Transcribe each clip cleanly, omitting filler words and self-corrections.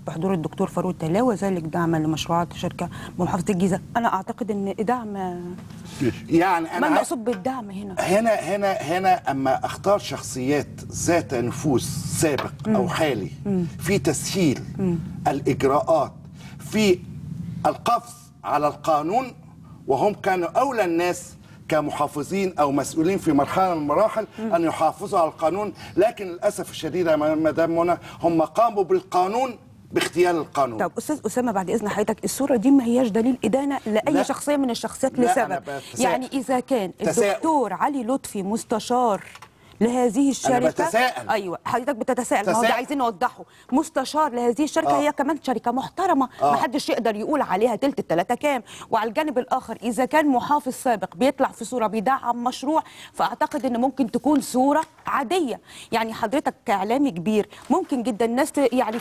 بحضور الدكتور فاروق التلاوي، وذلك دعما لمشروعات شركه بمحافظه الجيزه. انا اعتقد ان دعم يعني ما المقصود بالدعم هنا اما اختار شخصيات ذات نفوذ سابق او حالي في تسهيل الاجراءات في القفز على القانون، وهم كانوا اولى الناس كمحافظين او مسؤولين في مرحله من المراحل ان يحافظوا على القانون، لكن للاسف الشديد يا مدام منى هم قاموا بالقانون باختيار القانون. طب استاذ اسامه بعد اذن حضرتك، الصوره دي ما هياش دليل ادانه لاي شخصيه من الشخصيات لسبب. يعني اذا كان الدكتور علي لطفي مستشار لهذه الشركه، أنا بتساءل. ايوه حضرتك بتتساءل، ما هو ده عايزين نوضحه. مستشار لهذه الشركه هي كمان شركه محترمه، ما حدش يقدر يقول عليها تلت التلاته كام. وعلى الجانب الاخر اذا كان محافظ سابق بيطلع في صوره بيدعم مشروع، فاعتقد ان ممكن تكون صوره عاديه. يعني حضرتك كاعلامي كبير ممكن جدا الناس يعني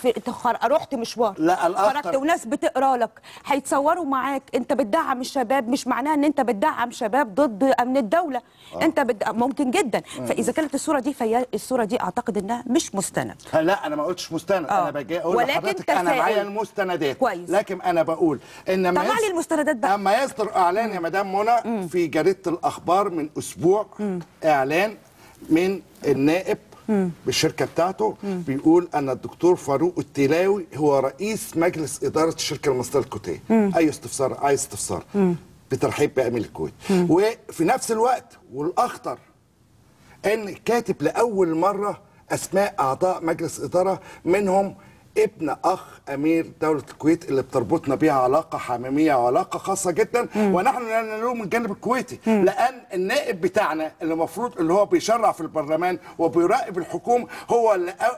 رحت مشوار، خرجت وناس بتقرا لك هيتصوروا معاك انت بتدعم الشباب، مش معناها ان انت بتدعم شباب ضد امن الدوله. انت ممكن جدا. فاذا كانت الصوره دي، فهي الصوره دي اعتقد انها مش مستند. لا انا ما قلتش مستند، انا باجي اقول لحضرتك انا معايا المستندات كويس. لكن انا بقول ان طلع لي المستندات بقى. اما يصدر اعلان يا مدام منى في جريده الاخبار من اسبوع، اعلان من النائب بالشركه بتاعته بيقول ان الدكتور فاروق التلاوي هو رئيس مجلس اداره الشركه المصريه للكويت. اي استفسار، عايز استفسار بترحيب بامير الكويت. وفي نفس الوقت والاخطر ان كاتب لاول مره اسماء اعضاء مجلس اداره، منهم ابن اخ امير دوله الكويت اللي بتربطنا بها علاقه حميميه وعلاقه خاصه جدا، ونحن لا نلوم من الجانب الكويتي، لان النائب بتاعنا اللي المفروض اللي هو بيشرع في البرلمان وبيراقب الحكومه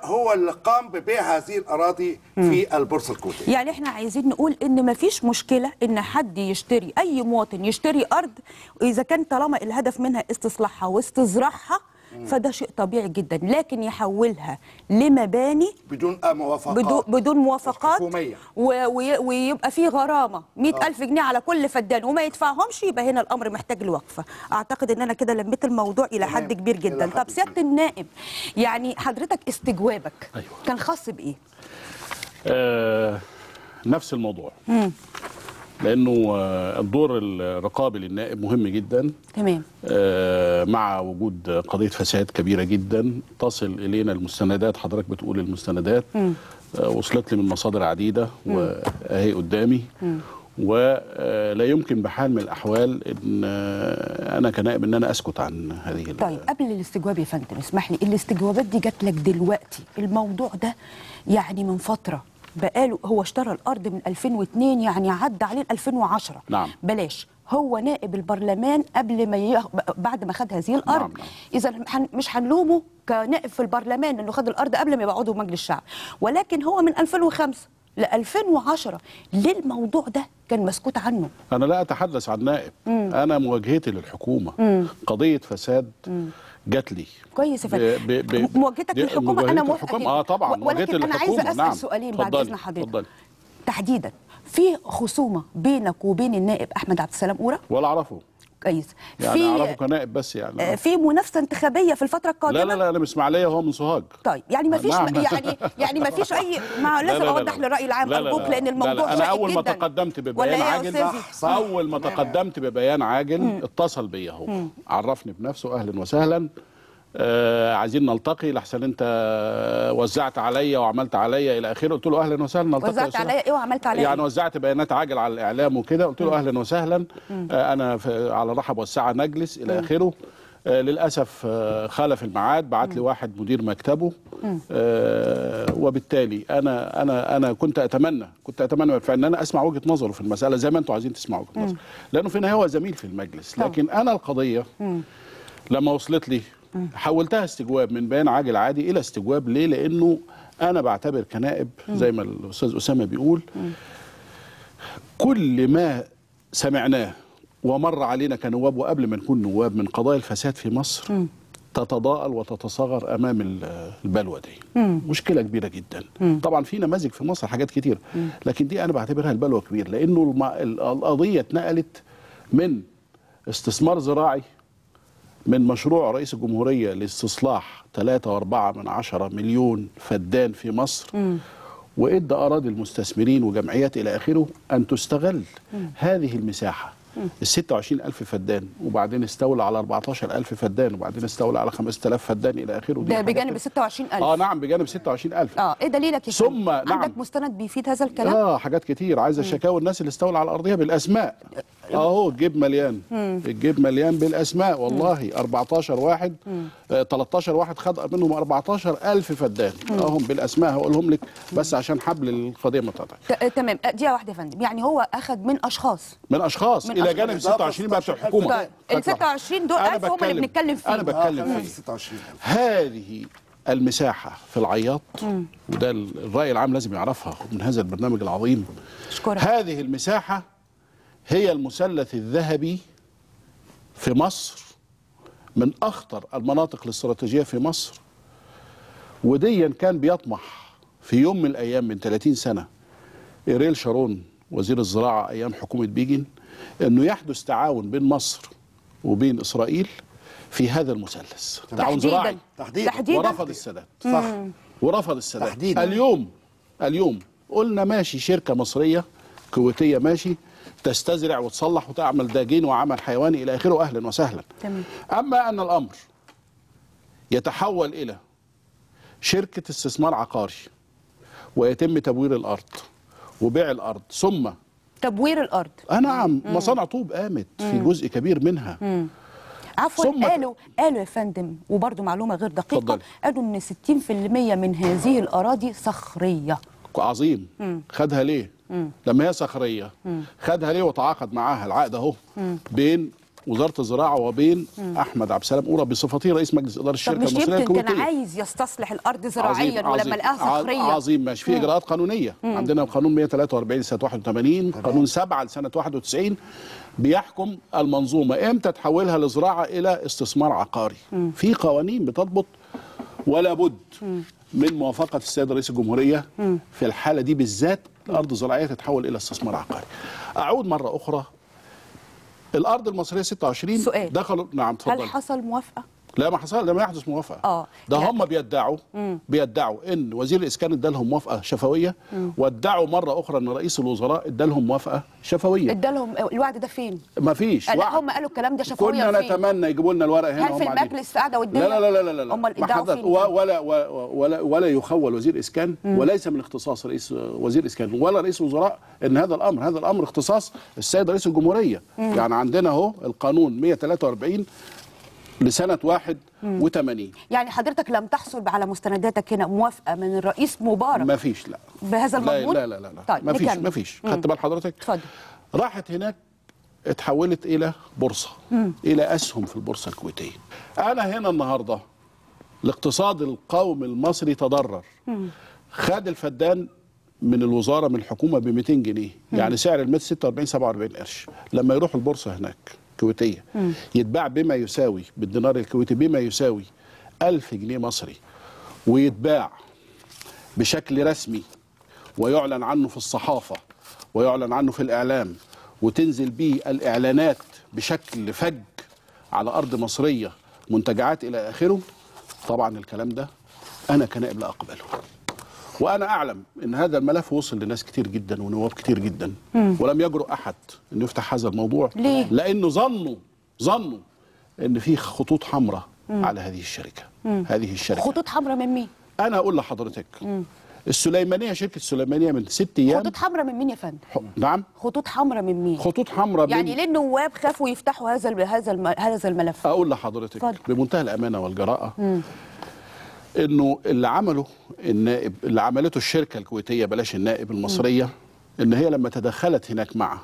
هو اللي قام ببيع هذه الاراضي في البورصه الكويتيه. يعني احنا عايزين نقول ان مفيش مشكله ان حد يشتري، اي مواطن يشتري ارض اذا كان طالما الهدف منها استصلاحها واستصراحها، فده شيء طبيعي جدا، لكن يحولها لمباني بدون موافقات، بدون موافقات حكومية، ويبقى فيه غرامه 100,000 جنيه على كل فدان وما يدفعهمش، يبقى هنا الامر محتاج الوقفه. اعتقد ان انا كده لميت الموضوع الى حد كبير جدا. طب سياده النائب، يعني حضرتك استجوابك كان خاص بايه؟ نفس الموضوع. لانه الدور الرقابي للنائب مهم جدا. تمام. مع وجود قضيه فساد كبيره جدا تصل الينا المستندات، حضرتك بتقول المستندات وصلت لي من مصادر عديده واهي قدامي، ولا يمكن بحال من الاحوال ان انا كنائب ان انا اسكت عن هذه. طيب قبل الاستجواب يا فندم اسمح لي، الاستجوابات دي جات لك دلوقتي؟ الموضوع ده يعني من فتره بقاله، هو اشترى الارض من 2002، يعني عدى عليه 2010. نعم. بلاش، هو نائب البرلمان قبل ما بعد ما خد هذه الارض. نعم. اذا مش هنلومه كنائب في البرلمان انه خد الارض قبل ما يبقى عضو مجلس الشعب، ولكن هو من 2005 ل 2010 ليه الموضوع ده كان مسكوت عنه؟ انا لا اتحدث عن نائب، انا مواجهتي للحكومه. قضيه فساد جات لي. كويس يا فندم. مواجهتك للحكومه انا موافقه. طبعا ولكن انا عايزه اسال سؤالين بعد اذن حضرتك. تحديدا في خصومه بينك وبين النائب احمد عبد السلام قوره؟ ولا اعرفه. كويس. يعني اعرفه كنائب بس. يعني في منافسه انتخابيه في الفتره القادمه؟ لا انا من اسماعيليه وهو من سوهاج. طيب يعني ما فيش يعني ما فيش اي لازم اوضح للراي العام ارجوك، لان الموضوع انا اول ما تقدمت ببيان عاجل، اول ما تقدمت ببيان عاجل اتصل بيا هو، عرفني بنفسه اهلا وسهلا، عايزين نلتقي لحسن انت وزعت عليا وعملت عليا الى اخره. قلت له اهلا وسهلا نلتقي. وزعت عليا ايه وعملت عليا؟ يعني وزعت بيانات عاجل على الاعلام وكده. قلت له اهلا وسهلا، انا على رحب والسعه نجلس الى اخره. للاسف خالف الميعاد، بعت لي واحد مدير مكتبه. وبالتالي انا كنت اتمنى بالفعل ان انا اسمع وجهه نظره في المساله زي ما انتم عايزين تسمعوا وجهه نظره، لانه في النهايه هو زميل في المجلس. لكن انا القضيه لما وصلت لي حولتها استجواب من بيان عاجل عادي الى استجواب. ليه؟ لانه انا بعتبر كنائب زي ما الاستاذ اسامه بيقول، كل ما سمعناه ومر علينا كنواب وقبل ما نكون نواب من قضايا الفساد في مصر تتضاءل وتتصغر امام البلوه دي. مشكله كبيره جدا. طبعا في نماذج في مصر حاجات كتير، لكن دي انا بعتبرها البلوه كبير، لانه القضيه اتنقلت من استثمار زراعي، من مشروع رئيس الجمهورية لاستصلاح 3.4 مليون فدان في مصر، وادى اراضي المستثمرين وجمعيات الى اخره ان تستغل هذه المساحه ال 26,000 فدان، وبعدين استولى على 14,000 فدان، وبعدين استولى على 5,000 فدان الى اخره. ده بجانب ال 26,000. نعم، بجانب 26,000. ايه دليلك يا ثم فندم؟ نعم، عندك مستند بيفيد هذا الكلام؟ حاجات كتير. عايزه شكاوى الناس اللي استولى على الارضيه بالاسماء. الجيب مليان. الجيب مليان بالاسماء والله. 14 واحد 13 واحد خد منهم 14,000 فدان اهم بالاسماء، هقولهم لك بس عشان حبل القضيه ما تقطعش. تمام. دقيقه واحده يا فندم، يعني هو اخذ من اشخاص الى جانب 26 بقى بتوع الحكومه. طيب ال 26 دول 1000 هم اللي بنتكلم فيهم. انا بتكلم فيه 26,000. هذه المساحه في العياط، وده الراي العام لازم يعرفها من هذا البرنامج العظيم. أشكرك. هذه المساحه هي المثلث الذهبي في مصر، من اخطر المناطق الاستراتيجيه في مصر. وديا كان بيطمح في يوم من الايام من 30 سنه إيريل شارون وزير الزراعه ايام حكومه بيجن انه يحدث تعاون بين مصر وبين اسرائيل في هذا المثلث، تعاون زراعي تحديدا. ورفض السادات. صح. ورفض السادات تحديدا. اليوم قلنا ماشي، شركه مصريه كويتيه ماشي تستزرع وتصلح وتعمل داجين وعمل حيواني الى اخره، اهلا وسهلا. تمام. اما ان الامر يتحول الى شركه استثمار عقاري ويتم تبوير الارض وبيع الارض، ثم تبوير الارض. نعم، مصانع طوب قامت في جزء كبير منها. عفوا، قالوا يا فندم، وبرضه معلومه غير دقيقه، اتفضل. قالوا ان 60% من هذه الاراضي صخريه. عظيم. خدها ليه؟ لما هي صخريه خدها ليه وتعاقد معاها العقد اهو بين وزاره الزراعه وبين احمد عبد السلام قورة بصفتي رئيس مجلس اداره الشركه المصريه الكويتيه. طب مش يمكن الكويتيه كان عايز يستصلح الارض زراعيا ولما لقاها صخريه؟ عظيم، ماشي. في اجراءات قانونيه. عندنا قانون 143 لسنه 81، قانون 7 لسنه 91 بيحكم المنظومه امتى تحولها لزراعه الى استثمار عقاري. في قوانين بتضبط، ولا بد من موافقه السيد رئيس الجمهوريه في الحاله دي بالذات الارض الزراعيه تتحول الى استثمار عقاري. اعود مره اخرى، الارض المصريه 26 سؤال. دخلوا. نعم اتفضل. هل حصل موافقه؟ لا، ما حصل، لم يحدث موافقه. ده يعني هم بيدعوا ان وزير الاسكان ادالهم موافقه شفويه، وادعوا مره اخرى ان رئيس الوزراء ادالهم موافقه شفويه. ادالهم الوعد ده فين؟ ما فيش لا، وعد. هم قالوا الكلام ده شفويا. كنا فين؟ نتمنى يجيبوا لنا الورق هنا. هل في المجلس قاعده والدنيا؟ لا لا لا لا لا. امال ما ادعوا حدث. فين؟ ولا يخول وزير اسكان، وليس من اختصاص رئيس وزير اسكان ولا رئيس وزراء ان هذا الامر اختصاص السيد رئيس الجمهوريه. يعني عندنا اهو القانون 143 لسنه 81. يعني حضرتك لم تحصل على مستنداتك هنا موافقه من الرئيس مبارك؟ ما فيش. لا بهذا المضمون؟ لا لا لا, لا. طيب ما فيش. خدت بال حضرتك؟ اتفضل. راحت هناك اتحولت الى بورصه، الى اسهم في البورصه الكويتيه. انا هنا النهارده الاقتصاد القومي المصري تضرر. خد الفدان من الوزاره من الحكومه ب 200 جنيه، يعني سعر المتر 46 47 قرش. لما يروح البورصه هناك كويتيه يتباع بما يساوي بالدينار الكويتي بما يساوي 1000 جنيه مصري، ويتباع بشكل رسمي ويعلن عنه في الصحافه ويعلن عنه في الاعلام، وتنزل بيه الاعلانات بشكل فج على ارض مصريه، منتجعات الى اخره. طبعا الكلام ده انا كنائب لا اقبله، وانا اعلم ان هذا الملف وصل لناس كتير جدا ونواب كتير جدا، ولم يجرؤ احد انه يفتح هذا الموضوع. ليه؟ لانه ظنوا ان في خطوط حمراء على هذه الشركه. هذه الشركه خطوط حمراء من مين؟ انا اقول لحضرتك السليمانيه، شركه السليمانيه من 6 ايام. خطوط حمراء من مين يا فندم؟ نعم، خطوط حمراء من مين؟ خطوط حمراء يعني ليه النواب خافوا يفتحوا هذا الملف؟ اقول لحضرتك فضل. بمنتهى الامانه والجراءه انه اللي عمله النائب، اللي عملته الشركه الكويتيه بلاش النائب المصريه، ان هي لما تدخلت هناك مع